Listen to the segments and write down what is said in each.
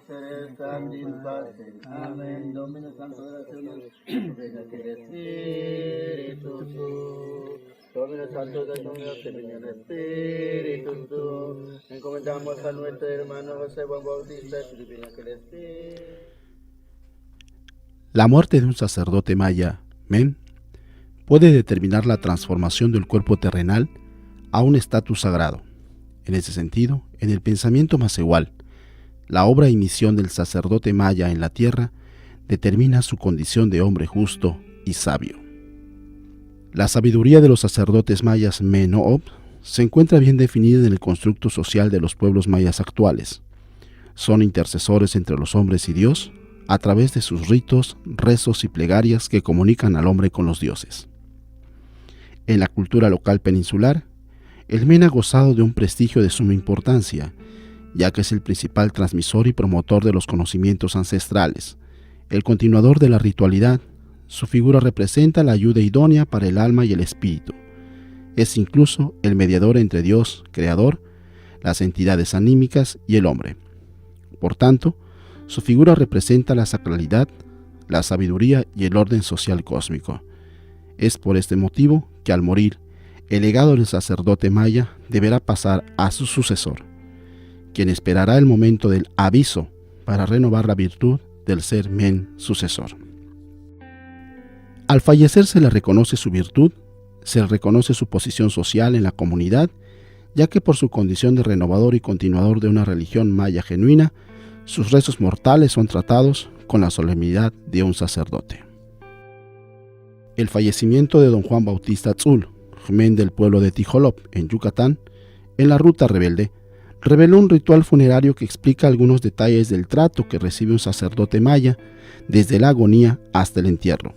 seres andis pace. Amén. Domino Santo Gracias, venga que el Espíritu Santo. Domino Santo Gracias, que venga el Espíritu Santo. Encomendamos a nuestro hermano José Juan Bautista, que venga que el Espíritu. La muerte de un sacerdote maya, Men, puede determinar la transformación del cuerpo terrenal a un estatus sagrado. En ese sentido, en el pensamiento macehual, la obra y misión del sacerdote maya en la tierra determina su condición de hombre justo y sabio. La sabiduría de los sacerdotes mayas Men-Noob se encuentra bien definida en el constructo social de los pueblos mayas actuales. Son intercesores entre los hombres y Dios a través de sus ritos, rezos y plegarias que comunican al hombre con los dioses. En la cultura local peninsular, el Men ha gozado de un prestigio de suma importancia, ya que es el principal transmisor y promotor de los conocimientos ancestrales, el continuador de la ritualidad. Su figura representa la ayuda idónea para el alma y el espíritu. Es incluso el mediador entre Dios, Creador, las entidades anímicas y el hombre. Por tanto, su figura representa la sacralidad, la sabiduría y el orden social cósmico. Es por este motivo que al morir, el legado del sacerdote maya deberá pasar a su sucesor, quien esperará el momento del aviso para renovar la virtud del ser Men sucesor. Al fallecer se le reconoce su virtud, se le reconoce su posición social en la comunidad, ya que por su condición de renovador y continuador de una religión maya genuina, sus restos mortales son tratados con la solemnidad de un sacerdote. El fallecimiento de don Juan Bautista Tzul, Men del pueblo de Tijolop, en Yucatán, en la ruta rebelde, reveló un ritual funerario que explica algunos detalles del trato que recibe un sacerdote maya desde la agonía hasta el entierro.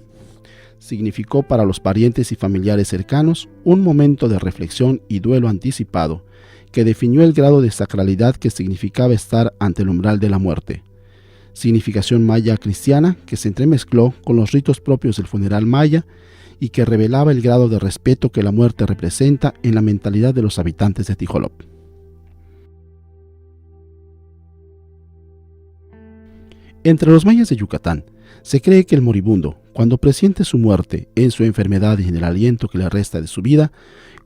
Significó para los parientes y familiares cercanos un momento de reflexión y duelo anticipado que definió el grado de sacralidad que significaba estar ante el umbral de la muerte. Significación maya cristiana que se entremezcló con los ritos propios del funeral maya y que revelaba el grado de respeto que la muerte representa en la mentalidad de los habitantes de Tijolop. Entre los mayas de Yucatán, se cree que el moribundo, cuando presiente su muerte en su enfermedad y en el aliento que le resta de su vida,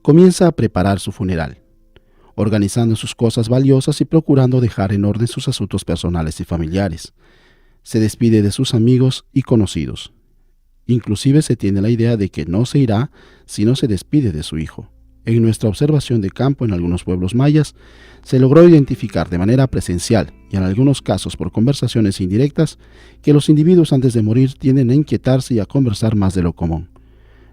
comienza a preparar su funeral, organizando sus cosas valiosas y procurando dejar en orden sus asuntos personales y familiares. Se despide de sus amigos y conocidos. Inclusive se tiene la idea de que no se irá si no se despide de su hijo. En nuestra observación de campo en algunos pueblos mayas, se logró identificar de manera presencial y en algunos casos por conversaciones indirectas que los individuos antes de morir tienden a inquietarse y a conversar más de lo común.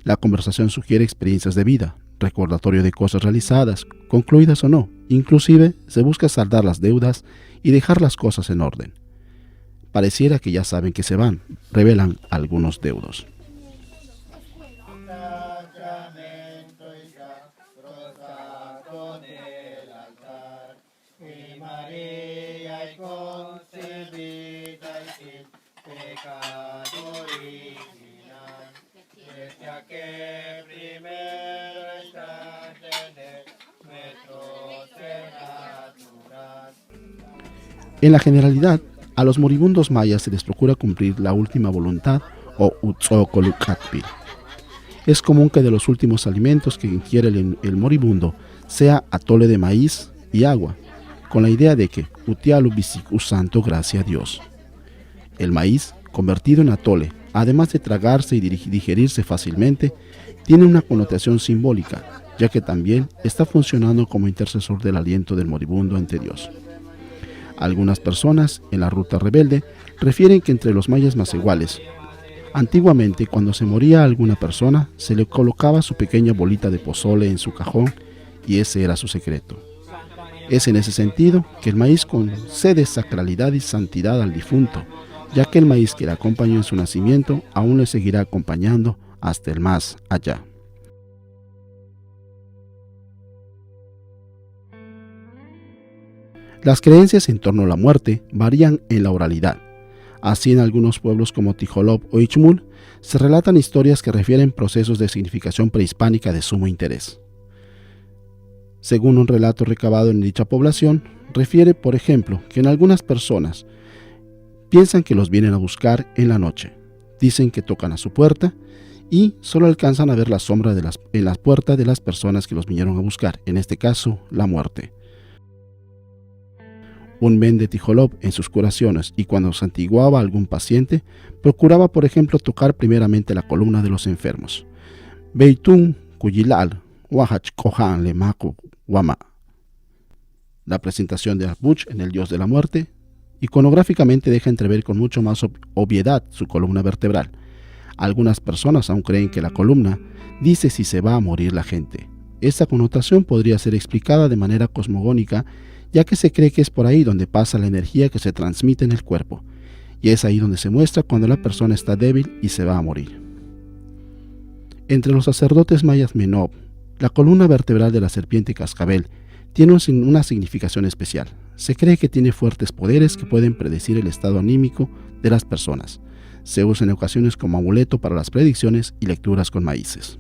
La conversación sugiere experiencias de vida, recordatorio de cosas realizadas, concluidas o no. Inclusive se busca saldar las deudas y dejar las cosas en orden. Pareciera que ya saben que se van, revelan algunos deudos. En la generalidad, a los moribundos mayas se les procura cumplir la última voluntad o Utzocolucatpil. Es común que de los últimos alimentos que ingiere el moribundo sea atole de maíz y agua, con la idea de que Utialu Bisiku Santo gracia a Dios. El maíz, convertido en atole, además de tragarse y digerirse fácilmente, tiene una connotación simbólica, ya que también está funcionando como intercesor del aliento del moribundo ante Dios. Algunas personas en la ruta rebelde refieren que entre los mayas macehuales, antiguamente cuando se moría alguna persona, se le colocaba su pequeña bolita de pozole en su cajón y ese era su secreto. Es en ese sentido que el maíz concede sacralidad y santidad al difunto, ya que el maíz que le acompañó en su nacimiento aún le seguirá acompañando hasta el más allá. Las creencias en torno a la muerte varían en la oralidad. Así, en algunos pueblos como Tijolop o Ichmul, se relatan historias que refieren procesos de significación prehispánica de sumo interés. Según un relato recabado en dicha población, refiere, por ejemplo, que en algunas personas, piensan que los vienen a buscar en la noche. Dicen que tocan a su puerta y solo alcanzan a ver la sombra en las puertas de las personas que los vinieron a buscar, en este caso, la muerte. Un men de Tijolop en sus curaciones y cuando santiguaba a algún paciente, procuraba, por ejemplo, tocar primeramente la columna de los enfermos. Beitun Kuyilal, Wahach Kohan Lemaku Wama. La presentación de Albuch en el dios de la muerte, iconográficamente deja entrever con mucho más obviedad su columna vertebral. Algunas personas aún creen que la columna dice si se va a morir la gente. Esta connotación podría ser explicada de manera cosmogónica, ya que se cree que es por ahí donde pasa la energía que se transmite en el cuerpo, y es ahí donde se muestra cuando la persona está débil y se va a morir. Entre los sacerdotes mayas Menob, la columna vertebral de la serpiente cascabel tiene una significación especial. Se cree que tiene fuertes poderes que pueden predecir el estado anímico de las personas. Se usa en ocasiones como amuleto para las predicciones y lecturas con maíces.